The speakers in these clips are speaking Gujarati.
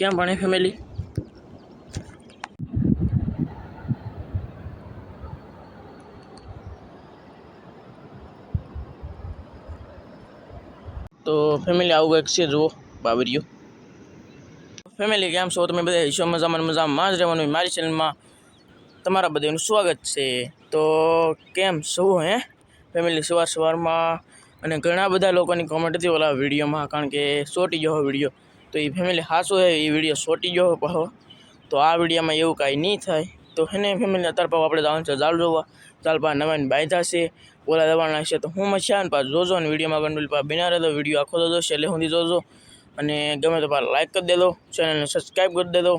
કેમ ભણે ફેમિલી? તો ફેમિલી આવું એક છે જુઓ બાબરીઓ. ફેમિલી કેમ છો તમે બધા? ઈશ્વર મજામાં જ રહેવાનું. મારી ચેનલમાં તમારા બધાનું સ્વાગત છે. તો કેમ છો હે ફેમિલી? સવારમાં અને ઘણા બધા લોકોની કોમેન્ટ હતી ઓલા વિડીયોમાં, કારણ કે સોટી ગયો વિડીયો. તો એ ફેમિલી સાચું છે, એ વિડીયો સોટી ગયો પાછો. તો આ વિડીયોમાં એવું કાંઈ નહીં થાય. તો એને ફેમિલી અત્યારે પાછું આપણે જવાનું છે જાળ જોવા. જાળ પાસે નવાઈને બાંધ્યા છે, ઓલા દવાના છે. તો હું મચ્યા ને પાછું જોજો ને વિડીયોમાં ગંડુલ પા બિના રહેતો વિડીયો આખો જોજો, છેલ્લે સુધી જોજો. અને ગમે તો પાછા લાઈક કરી દેજો, ચેનલને સબસ્ક્રાઈબ કરી દેજો.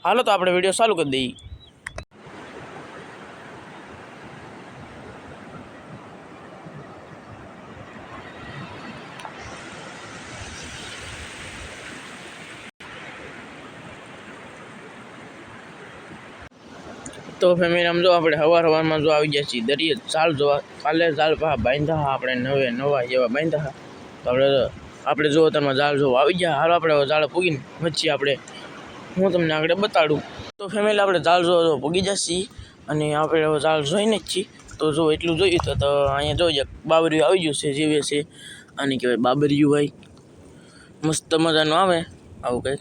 હાલો તો આપણે વિડીયો ચાલુ કરી દઈએ. તો ફેમિલી આમ જો આપણે સવારમાં જો આવી ગયા છીએ દરિયે ઝાડ જોવા. કાલે ઝાડ પા બાંધ્યા આપણે નવા જેવા બાંધ્યા. તો આપણે જો તમે ઝાડ જોવા આવી ગયા. હાલો આપણે ઝાડ પૂગીને વચ્ચે આપણે હું તમને આગળ બતાડું. તો ફેમિલી આપણે ઝાડ જો પૂગી જશે અને આપણે ઝાડ જોઈને જ છીએ. તો જો એટલું જોયું તો અહીંયા જોઈએ બાબરિયું આવી ગયું છે, જીવે છે. આને કહેવાય બાબરિયું ભાઈ. મસ્ત મજાનું આવે આવું કંઈક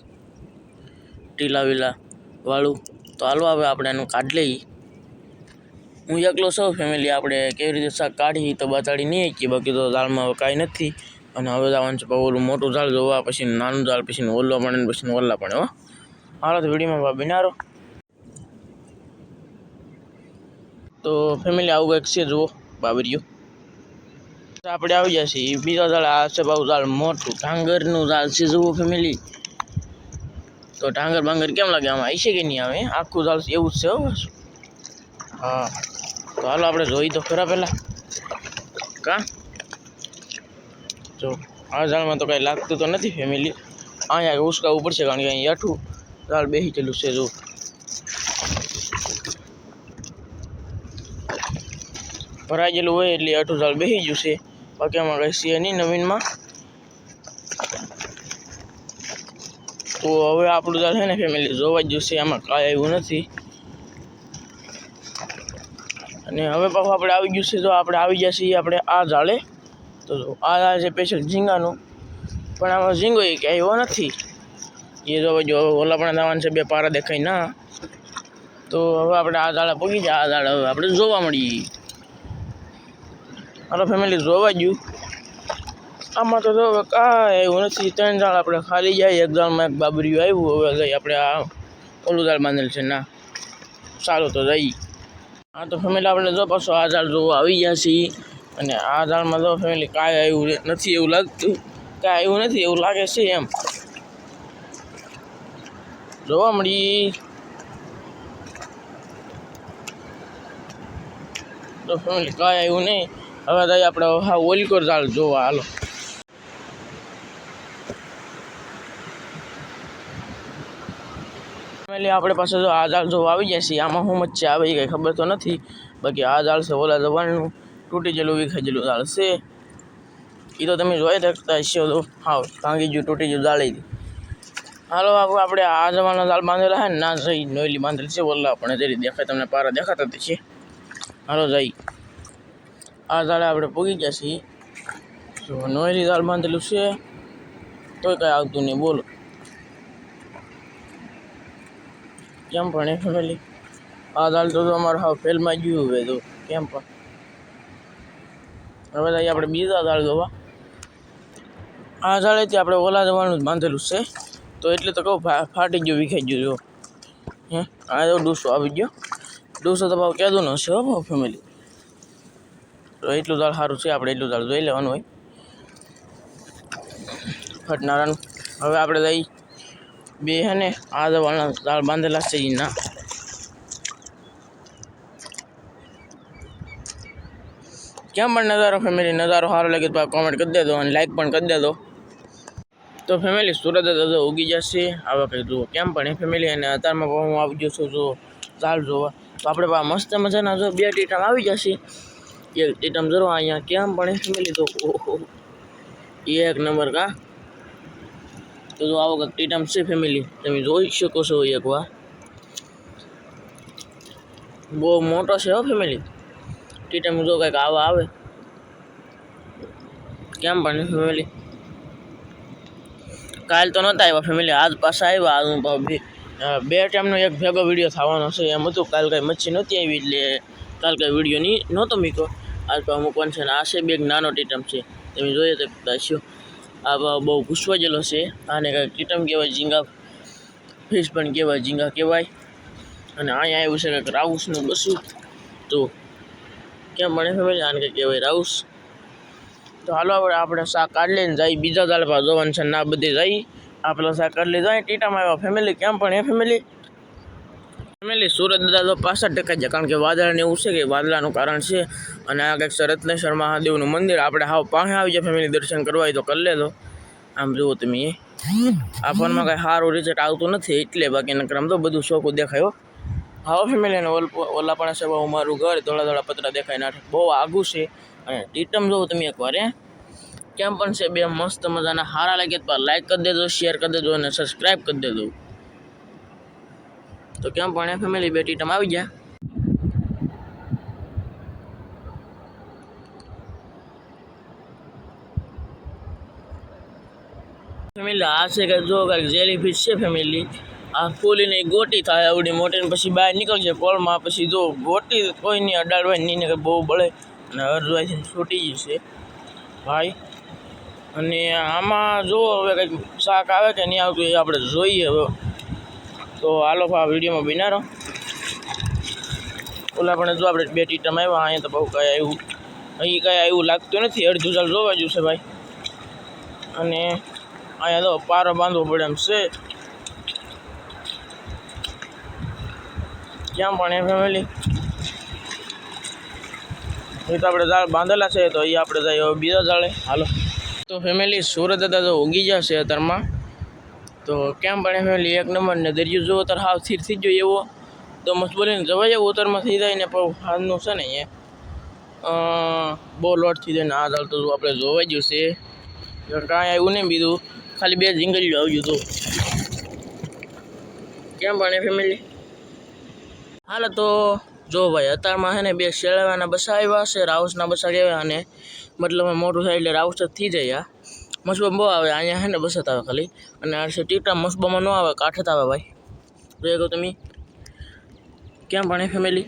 ટીલા વીલા વાળું. તો હાલો હવે આપણે એનું કાઢ લઈએ. હું એકલો છું ફેમિલી. આપણે કેવી રીતે શાક કાઢી તો બતાડી નહીં શકીએ, બાકી તો ઝાડમાં હવે કાંઈ નથી. અને હવે જવાનું છે ઓલું મોટું ઝાડ જોવા, પછી નાનું ઝાડ, પછી ઓલો પણ, પછી ઓલા પણ. હો હાલો તો વિડીયોમાં બિનારો. તો ફેમિલી આવું એક છે જુઓ બાબરીઓ. આપણે આવી ગયા છીએ બીજા ઝાડ. આ છે બાબુ ઝાડ મોટું ઢાંગરનું ઝાડ છે જુઓ ફેમિલી. તો ડાંગર બાંગર કેમ લાગે? આમાં આવી છે કે નહીં આવે? આખું ઝાડ એવું જ છે. હો હા, તો હાલો આપણે જોઈ તો ખરા પહેલાં. કાં જો આ ઝાડમાં તો કાંઈ લાગતું તો નથી ફેમિલી. અહીંયા ઉસકાવવું પડશે, કારણ કે અહીં આઠું ઝાડ બેસી ગયેલું છે. જો ભરાઈ ગયેલું હોય એટલે આઠું ઝાડ બેસી ગયું છે. બાકી આમાં કંઈ છે નહીં નવીનમાં. તો હવે આપણું ઝાડ છે ને ફેમિલી જોવા જ જોશે, આમાં કાંઈ એવું નથી. અને હવે પાછું આપણે આવી ગયું છે. જો આપણે આવી ગયા છીએ આપણે આ ઝાડે. તો આ ઝાડ છે સ્પેશિયલ ઝીંગાનું, પણ આમાં ઝીંગો એ ક્યાંય એવો નથી. એ જો ઓલા પણ દાવાનું છે, બે પારા દેખાય ના. તો હવે આપણે આ ઝાડે પગી જાય. આ ઝાડ હવે આપણે જોવા મળીએ. હાલો ફેમિલી જોવા ગયું. આમાં તો હવે કાંઈ એવું નથી. 3 ઝાડ આપણે ખાલી જાય. એક ઝાડમાં એક બાબરિયું આવ્યું. હવે જઈ આપણે આ ઓલું ઝાડ બાંધેલ છે ના. સારું તો જઈએ. હા તો ફેમિલી આપણે જો પાછું આ ઝાડ જોવા આવી ગયા છીએ. અને આ ઝાડમાં જો ફેમિલી કાંઈ આવ્યું નથી એવું લાગતું. કાંઈ આવ્યું નથી એવું લાગે છે એમ જોવા મળી. તો ફેમિલી કાંઈ આવ્યું નહીં. હવે જઈએ આપણે હા ઓલકોર ઝાડ જોવા. હાલો ફેમિલી આપણે પાસે જો આ ઝાડ જોવા આવી ગયા છીએ. આમાં શું મચ્છી આવે એ કંઈ ખબર તો નથી. બાકી આ ઝાડ છે ઓલા જવાનું તૂટી ગયેલું વિખાઈ ગયેલું ઝાડ છે. એ તો તમે જોઈ શકતા હશો. તો હા ભાંગી ગયું, તૂટી ગયું ઝાડ. હાલો આપણે આ જવાના ઝાડ બાંધેલા છે ને ના જઈ નોયલી બાંધેલી છે. ઓલા પણ જરી દેખાય તમને પારા દેખાતા છે. હાલો જઈ આ ઝાડે આપણે પૂગી ગયા છીએ. જો નોયલી ઝાડ બાંધેલું છે તોય કાંઈ આવતું નહીં. બોલો કેમ પણ એ ફેમિલી આ ઝાડ તો અમારે હા ફેલમાં ગયું હવે. તો કેમ પણ હવે જઈએ આપણે બીજા ઝાડ જોવા. આ ઝાડેથી આપણે ઓલા જવાનું બાંધેલું છે. તો એટલે તો કહું ફાટી ગયું, વિખાઈ ગયું. જો હે આ જો ડૂસો આવી ગયો. ડૂસો તો ભાવ કહેતું ન હશે હો ભાવ ફેમિલી. તો એટલું ઝાડ સારું છે, આપણે એટલું ઝાડ જોઈ લેવાનું હોય ફટનારાનું. હવે આપણે જઈ બે હે ને આ જવાના ઝાડ બાંધેલા છે એ ના. કેમ પણ નજારો ફેમિલી? નજારો સારો લાગે તો કોમેન્ટ કરી દેજો અને લાઈક પણ કરી દેજો. તો ફેમિલી સુરત દાદા ઉગી જશે આવા કંઈ જુઓ. કેમ પણ એ ફેમિલી. અને અત્યારમાં હું આવી ગયો છું જો ઝાડ જોવા. તો આપણે મસ્ત મજાના જો 2 ટીટમ આવી જશે. એક ટીટમ જરો અહીંયા કેમ પણ એ ફેમિલી. તો ઓહો એક નંબર. કા તો જો આવો કંઈક ટીટમ છે ફેમિલી, તમે જોઈ શકો છો એકવાર. બહુ મોટો છે હો ફેમિલી. ટીટમ જો કંઈક આવા આવે કેમ પણ ફેમિલી. કાલ તો નહોતા આવ્યા ફેમિલી, આજ પાછા આવ્યા. આજ હું બે ટાઈમનો એક ભેગો વિડીયો થવાનો છે એમ હતું. કાલ કાંઈ મચ્છી નહોતી આવી એટલે કાલ કાંઈ વિડીયો નહોતો મૂક્યો. આજ તો મૂકવાનું છે. અને આ છે બે નાનો ટીટમ છે, તમે જોઈએ તો છો. આ બહુ ઘૂસવાયેલો છે. આને કાંઈક ટીટમ કહેવાય, ઝીંગા ફિશ પણ કહેવાય, ઝીંગા કહેવાય. અને અહીંયા આવ્યું છે કંઈક રાઉસનું બસું. તો કેમ બને ફેમિલી, આને કંઈક કહેવાય રાઉસ. તો હાલો આપણે શાક કાઢી લઈને જઈએ બીજા જાળ પર જોવાનું છે. ના બધે જઈ આપણે શાક કાઢી લઈ જાય. ટીટામાં આવ્યા ફેમિલી, કેમ પણ એ ફેમિલી. સુરત દાદા તો પાછા ટકાઈ જાય, કારણ કે વાદળાને એવું છે કે વાદળાનું કારણ છે. અને આ કંઈક રત્નેશ્વર મહાદેવનું મંદિર આપણે હાવ પાસે આવી જાય ફેમિલી. દર્શન કરવા હોય તો કરી લેજો. આમ જુઓ તમે, આ ફોનમાં કાંઈ સારું રિઝલ્ટ આવતું નથી એટલે, બાકી નકર આમ તો બધું ચોખ્ખું દેખાયો. હાવ ફેમિલી. અને ઓલા પણ છે મારું ઘર, ધોળા ધોળા પતરા દેખાય નાખે, બહુ આઘું છે. અને ટીટમ જોવો તમે એકવાર કેમ પણ છે. બે મસ્ત મજાના સારા લાગે તો લાઈક કરી દેજો, શેર કરી દેજો અને સબસ્ક્રાઈબ કરી દેજો. તો કેમ પણ ફેમિલી બે ટીટમ આવી ગયા ફેમિલી. આ છે કે જો કાંઈક જેલીફિશ છે ફેમિલી. આ ફૂલીને ગોટી થાય આવડી મોટી, પછી બહાર નીકળશે કોળમાં. પછી જો ગોટી કોઈની અડાડવાય નહીં ને બહુ બળે અને અડધવાયથી છૂટી જશે ભાઈ. અને આમાં જો હવે કંઈક શાક આવે કે નહીં આવતું એ આપણે જોઈએ હવે. તો હાલો આ વિડીયોમાં બિના રહો. ઓલા પણ જો આપણે બે ટીટમ આવ્યા. અહીંયા તો બહુ કાંઈ આવ્યું અહીં, કાંઈ આવ્યું લાગતું નથી. અડધું ચાલ જોવા જ્યું છે ભાઈ. અને અહીંયા તો પારો બાંધવો પડે એમ છે. કેમ પણ એ ફેમિલી, એ તો આપણે જાળ બાંધેલા છે. તો એ આપણે જઈએ બીજા જાળે. હાલો તો ફેમિલી, સુરત દાદા તો ઉગી જશે અત્યારમાં. તો કેમ પણ ફેમિલી એક નંબર. ને દરિયો જોવો તાર હાવ સ્થિર થઈ ગયો એવો. તો મસ્ત બોલીને જવાય એવું ઉતરમાં થઈ જાય ને. પણ હાલનું છે ને એ બહુ લોટ થઈ જાય ને. આ જાળ તો આપણે જોવાઈ ગયું છે, કાંઈ આવ્યું નહીં બીજું, ખાલી બે ઝીંગલીઓ આવ્યું હતું. કેમ પણ એ ફેમિલી. હાલો તો જો ભાઈ અત્યારમાં છે ને બે શેળવાના બસા આવ્યા છે, રાઉસના બસા કહેવાય. અને મતલબ મોટું થાય એટલે રાઉસ જ થઈ જાય. મસબમ બહુ આવે અહીંયા, છે ને બસત આવે ખાલી. અને આ છે ટીટા, મસબામાં ન આવે, કાંઠે જ આવે ભાઈ. જોઈ કહો તમે કેમ પણ એ ફેમિલી.